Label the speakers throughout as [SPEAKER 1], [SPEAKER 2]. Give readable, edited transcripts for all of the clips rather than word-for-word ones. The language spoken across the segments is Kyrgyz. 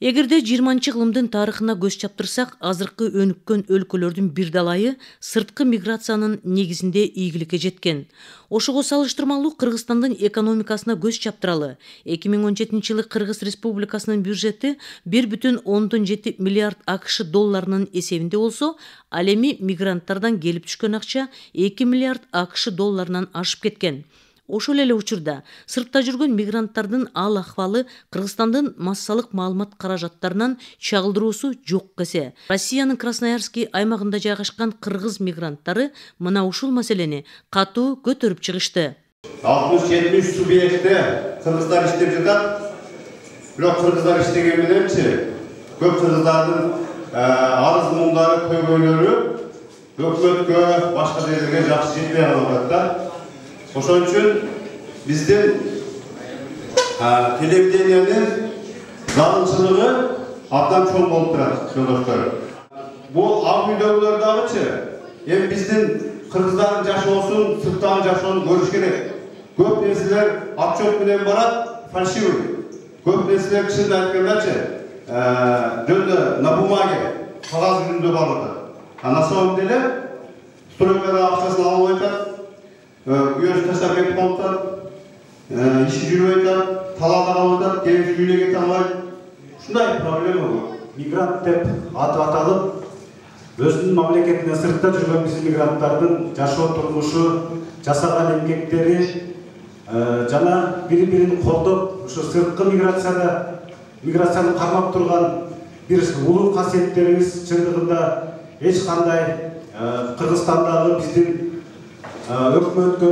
[SPEAKER 1] Эгерде 20-кылымдын тарыхына көз чаптырсак, азыркы өнүккөн өлкөлөрдүн бир далайы сырткы миграциянын негизинде ийгиликке жеткен. Ошого салыштырмалуу Кыргызстандын экономикасына көз чаптыралы. 2017-жылы Кыргыз Республикасынын бюджети 1,7 миллиард АКШ долларынын эсебинде болсо, ал эми мигранттардан келип түшкөн акча 2 миллиард АКШ долларынан ашып кеткен. Ошол эле учурда сыртта жүргөн мигранттардын ал акыбалы Кыргызстандын массалык маалымат каражаттарынан чагылдыруусу жок эсе. Россиянын Красноярский аймагында жайгашкан кыргыз мигранттары мына ушул маселени катуу көтөрүп чыгышты.
[SPEAKER 2] 60-70 субъектте кыргыздар иштеп жатат. Бирок кыргыздар иштеген мененчи көп кыргыздардын арыз муңдары, көйгөйлөрү өкмөткө, башка жерлерге жакшы жетпей калып атат да. Ошон үчүн биздин телевидениянын залынчылыгы абдан чоң болуп турат, жолдоштор. Бул ак үйдөгүлөр дагычы эми биздин кыргыздардын жашоосун, сырттагы жашоосун көрүш керек. Көп нерселер отчет менен барат, фальшивый. Көп нерселер чынын айткандачы жөнүндө на бумаге, кагаз жүзүндө бар атат. На самом деле стройкада акчасын алып атат. Үйөз таштап кетип калыптыр, иши жүрбөй атат, талаада калып атат, кээ үйүнө кете албайт. Ушундай проблема көп.
[SPEAKER 3] Мигрант деп аты аталып, өзүнүн мамлекетине сыртта жүргөн биздин мигранттардын жашоо турмушу, жасаган эмгектери жана бири-бирин колдоп, ушу сырткы миграцияны кармап турган бир улуу касиеттерибиз чындыгында эч кандай Кыргызстандагы биздин өкмөткө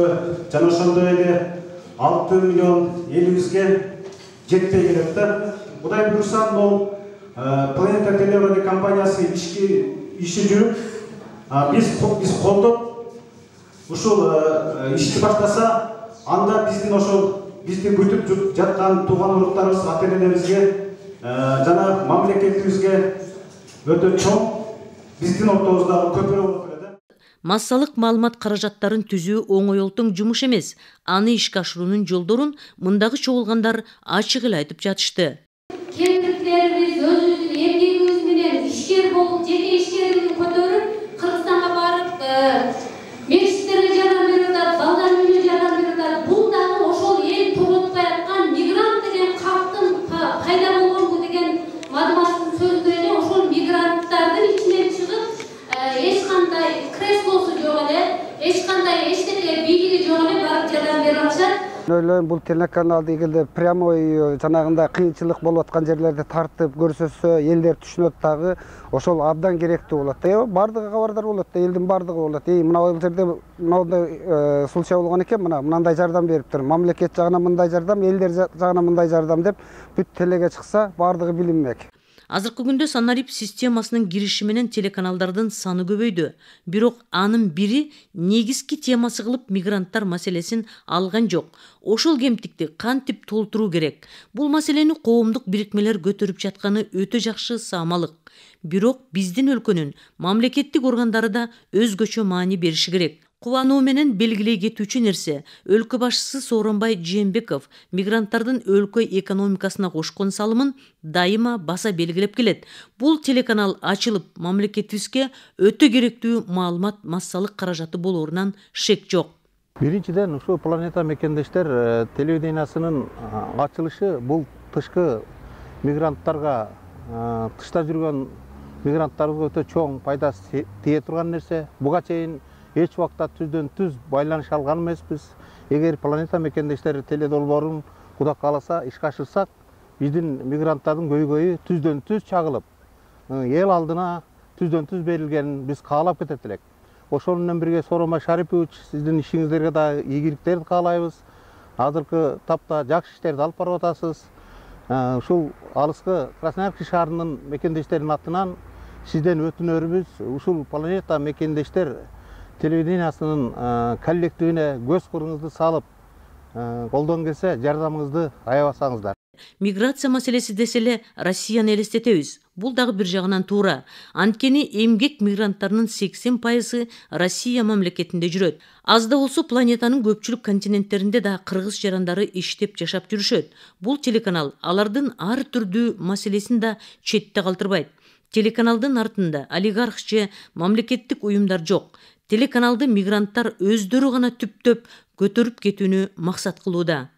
[SPEAKER 3] жана ошондой эле 6 миллион элибизге жетпей келет да. Кудай буйрса, могу Планета телерадио компаниясы иши жүрүп, биз колдоп ушул ишти баштаса, анда биздин бүтүп жаткан тууган уруктарыбыз, ата-энелерибизге жана мамлекетибизге өтө чоң биздин ортобуздагы көпүрө болот.
[SPEAKER 1] Массалык маалымат каражаттарын түзүү оңой олтоң жумуш эмес. Аны ишке ашыруунун жолдорун мындагы чогулгандар ачык эле айтып жатышты.
[SPEAKER 4] Кемдиктерибиз өзүбүздүн эмгегибиз менен ишкер болуп, жеке ишкерин көтөрүп, Кыргызстанга барып, мешиттерге жардам берип атат, балдар үйүнө жардам берип атат. Бул дагы ошол эл тоботпай аткан мигрант деген калктын пайда болгонбу деген мадыматтын сөзүнө эле ошол мигранттардын ичинен чыгып, эч кандай креслосу жок эле, эч кандай эчтеке бийлиги жок эле барып жардам берип атышат.
[SPEAKER 5] Ойлойм, бул телеканалды эгерде прямой жанагындай кыйынчылык болуп аткан жерлерди тартып көрсөтсө, элдер түшүнөт дагы, ошол абдан керектүү болот. Бардыгы кабардар болот да, элдин бардыгы болот. Мына бул жерде мындай случай болгон экен, мындай жардам бериптир. Мамлекет жагынан мындай жардам, элдер жагынан мындай жардам деп бүт телеге чыкса, бардыгы билинмек.
[SPEAKER 1] Азыркы күндө Санарип системасынын кириши менен телеканалдардын саны көбөйдү. Бирок анын бири негизги темасы кылып мигранттар маселесин алган жок. Ошол кемтикти кантип толтуруу керек? Бул маселени коомдук бирикмелер көтөрүп жатканы өтө жакшы саамалык. Бирок биздин өлкөнүн мамлекеттик органдары да өзгөчө маани бериши керек. Кубануу менен белгилей кетүүчү нерсе, өлкө башчысы Сооронбай Жээнбеков мигранттардын өлкө экономикасына кошкон салымын дайыма баса белгилеп келет. Бул телеканал ачылып, мамлекетибизге өтө керектүү маалымат массалык каражаты болоорунан шек жок.
[SPEAKER 6] Биринчиден, ушу Планета мекендештер телевидениясынын ачылышы бул тышкы мигранттарга, тышта жүргөн мигранттарга өтө чоң пайда тие турган нерсе. Буга чейин эч убакта түздөн түз байланыша алган эмеспиз. Эгер Планета мекендештери теледолбоорун Кудай кааласа ишке ашырсак, биздин мигранттардын көйгөйү түздөн түз чагылып, эл алдына түздөн түз берилгенин биз каалап кетет элек. Ошол менен бирге Сооронбай Шарипович, сиздин ишиңиздерге да ийгиликтерди каалайбыз. Азыркы тапта жакшы иштерди алып барып атасыз. Ушул алыскы Красноярский шаарынын мекендештеринин атынан сизден өтүнөрүбүз, ушул Планета мекендештер телевидениясынын коллективине көз кырыңызды салып, колдон келсе жардамыңызды аябасаңыздар.
[SPEAKER 1] Миграция маселеси деселе Россияны элестетебиз. Бул дагы бир жагынан туура. Анткени эмгек мигранттарынын 80% Россия мамлекетинде жүрөт. Аз да болсо планетанын көпчүлүк континенттеринде да кыргыз жарандары иштеп жашап жүрүшөт. Бул телеканал алардын ар түрдүү маселесин да четте калтырбайт. Телеканалдын артында олигарх же мамлекеттик уюмдар жок. Телеканалды мигранттар өздөрү гана түптөп көтөрүп кетүүнү максат кылууда.